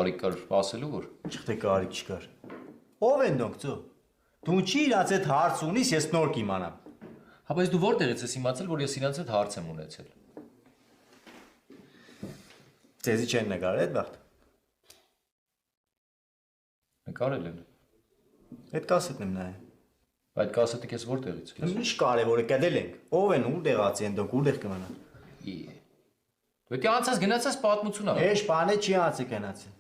Կարիք կար ասելու որ։ Չգիտե կարիք չկար։ Ո՞վ են դուք ծո։ Դու չի իրաց հետ հարց ունիս, ես նոր կիմանամ։ Հա բայց դու որտեղից ես իմացել, որ ես իրանց հետ հարց եմ ունեցել։ Ձեզի չեն նկարել այդ բախտ։ Նկարել են։ Այդ կասետն եմ նայել։ Այդ կասետը քեզ որտեղից է։ Ինչ կարևոր է կդել ենք։ Ով են ուր տեղացի են դուք ուր կմնան։ Դու անցած գնացած պատմություն ա։ Էշ բանը չի անցի գնացի։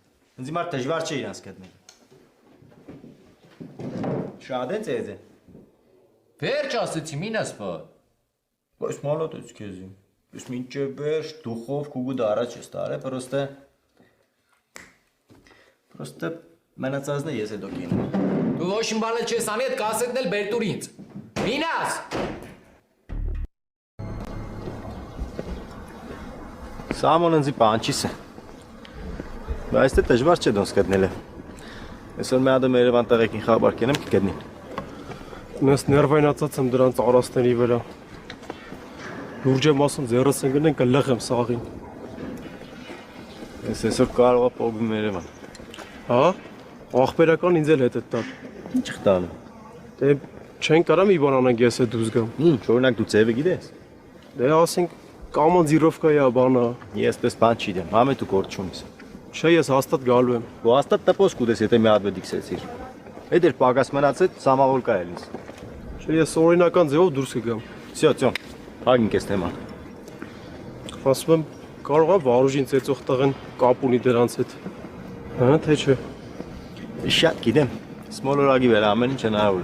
Ինձ հիմա դժվար չէ իրանց գտնել։ Շատ է ձեզ։ Վերջ ասեցի, մինաս բա։ Բայց մալոտից քեզի։ Ես մինչև վերջ դուխով քուգու դարաճ ես տարե, պրոստը մնացածն է ես հետո կինեմ։ Դու ոչ իմ բանը չես անի, այդ կասետն էլ բեր տուր ինձ։ Մինաս։ Սամոննձի պանչիս է։ Բայց դե դժվար չէ դոնց գտնելը։ Այսօր մի հատ Երևան տեղեկին խաբար կենեմ կգտնին։ Ես ներվայնացած եմ դրանց արաստների վրա։ Լուրջ եմ ասում ձեռս են գնեն կլղեմ սաղին։ Ես այսօր կարող եմ փողում Երևան։ Հա? Ախպերական ինձ էլ հետ է տալ։ Ինչ խտանը։ Դե չեն կարա մի բան անենք ես է դուզ գամ։ Ինչ, օրինակ դու ձևը գիտես։ Դե ասենք կամանդիրովկայա բանա։ Ես պես բան չի դեմ, համե դու գործ չունիս։ Չէ, ես հաստատ գալու եմ։ Դու հաստատ տպոս կուտես, եթե մի հատ վդիքսեցիր։ Այդ էր պակաս մնացած սամավոլ կա էլիս։ Չէ, ես օրինական ձևով դուրս կգամ։ Всё, հագինք ես թեման։ Ասում եմ կարող է վարուժին ծեծող տղեն կապ ունի դրանց հետ։ Հա, թե չէ։ Շատ գիտեմ։ Սմոլորագի վրա ամեն ինչ հնարավոր է։